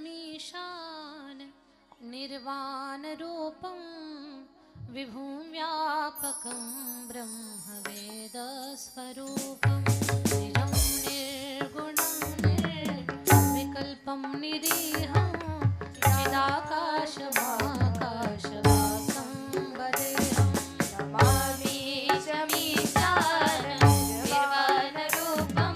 नमामीशमीशान निर्वाणरूपं विभुं व्यापकं ब्रह्मवेदस्वरूपं निजं निर्गुणं निर्विकल्पं निरीहं चिदाकाशमाकाशवासं वदेहं नमामीशमीशान निर्वाणरूपं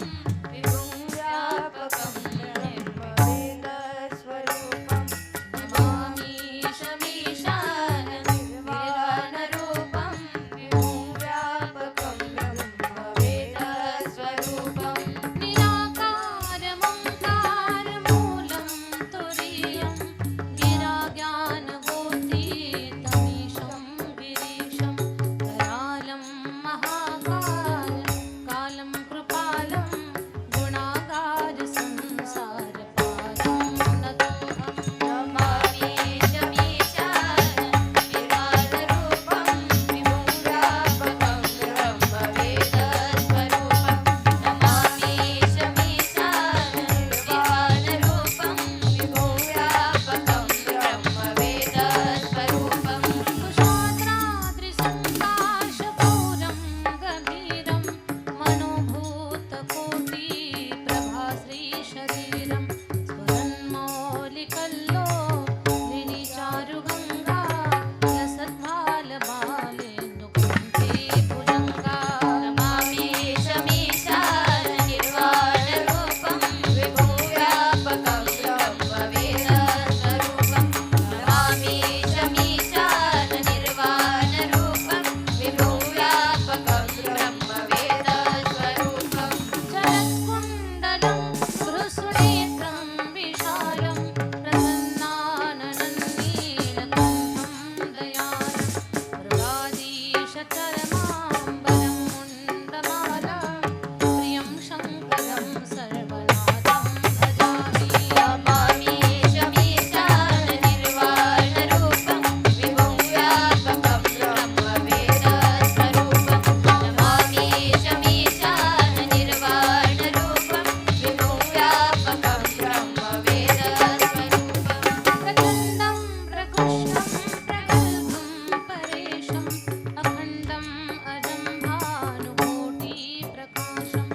विभुं व्यापकं ब्रह्मवेदस्वरूपं नमामीशमीशान निर्वाणरूपं विभुं व्यापकं ब्रह्मवेदस्वरूपं निराकारमङ्कारमूलं तुरीयं गिराज्ञानबोधितमीशं गिरीशं करालं महाकालं कृपालं गुणागारसंसारपारं नतोऽहं नमामीशमीशान निर्वाणरूपं विभुं व्यापकं ब्रह्मवेदस्वरूपं नमामीशमीशान निर्वाणरूपं विभुं व्यापकं ब्रह्मवेदस्वरूपं कुशाद्राद्रिसङ्काशपूरं गभीरं मनोभूतकोटिप्रभाश्रीशरीरं स्फुरन्मौलिकल्लोलिनीचारुगङ्गा लसद्भालबालेन्दुकुण्ठे भुजङ्गा नमामीशमीशान निर्वाणरूपं विभुं व्यापकं ब्रह्मवेदस्वरूपं नमामीशमीशान निर्वाणरूपं विभुं व्यापकं ब्रह्मवेदस्वरूपं जलत्कुण्डलं गृह्सुनेत्रं विशालं प्रसन्नाननन्नीलकण्ठं दयालं मृगाधीशचरमाम्बरं मुण्डमालं प्रियं शङ्करं सर्वनाथं भजामि नमामीशमीशान निर्वाणरूपं विभुं व्यापकं ब्रह्मवेदस्वरूपं नमामीशमीशान निर्वाणरूपं विभुं व्यापकं ब्रह्मवेदस्वरूपं प्रचण्डं प्रकृष्णं प्रगल्भं परेशं अखण्डम् अजं भानुकोटिप्रकाशं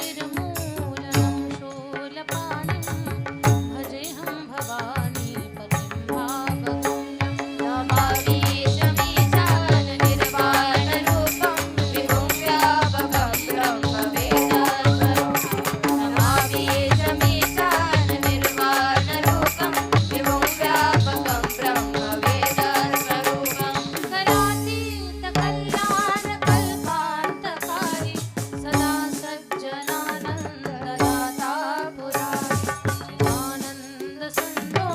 त्रयशूलनिर्मूलनं शूलपाणिं भजेऽहं भवानीपतिं भावगम्यं नमामीशमीशान निर्वाणरूपं विभुं व्यापकं ब्रह्मवेदस्वरूपं नमामीशमीशान निर्वाणरूपं विभुं व्यापकं ब्रह्मवेदस्वरूपं करातीतकल्याणकल्पान्तकारी सदा सज्जनानन्ददाता पुरारी चिदानन्दसन्दोह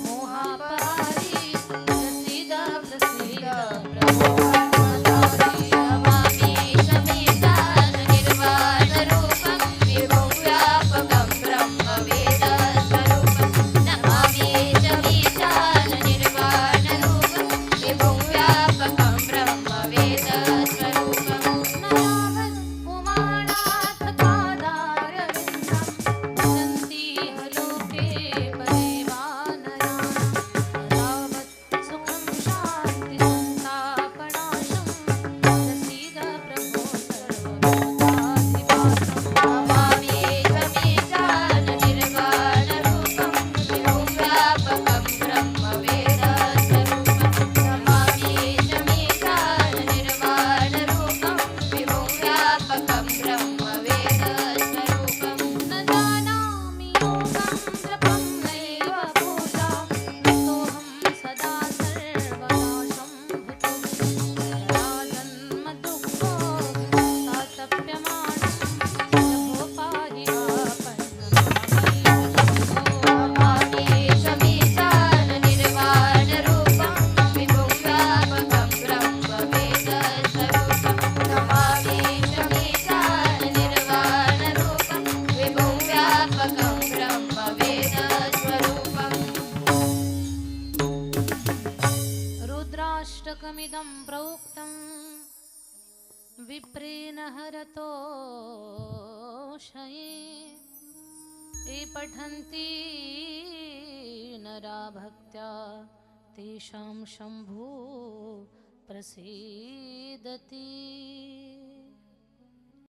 मोहापहारी प्रसीद प्रसीद प्रभो ब्रह्मचारी नमामीशमीशान निर्वाणरूपं विभुं व्यापकं ब्रह्मवेदस्वरूपं नमामीशमीशान निर्वाणरूपं विभुं व्यापकं ब्रह्मवेदस्वरूपं नयावत् पुमानाथपादारविन्दं भजन्ति लोके परिवानराणां तदावत् सुखं शान्तिसन्तापनाशं प्रसीद प्रभो सर्वभूताधिवासं नमामीशमीशान निर्वाणरूपं विभुं व्यापकं ब्रह्मवेदस्वरूपं नमामीशमीशान निर्वाणरूपं विभुं व्यापकं ब्रह्मवेदस्वरूपं न जानामि योगं जपं नैव पूजां ततोऽहं सदा सर्वनाशं भुजो जराजन्मदुःखो तातप्यमानं पाहि नमामीशमीशान निर्वाणरूपं विभुं व्यापकं ब्रह्मवेदस्वरूपं नमामीशमीशान निर्वाणरूपं विभुं व्यापकं ब्रह्मवेदस्वरूपं रुद्राष्टकमिदं प्रोक्तं विप्रेण हरतो शये पठन्ति नरा भक्त्या तेषां शम्भो प्रसीदति।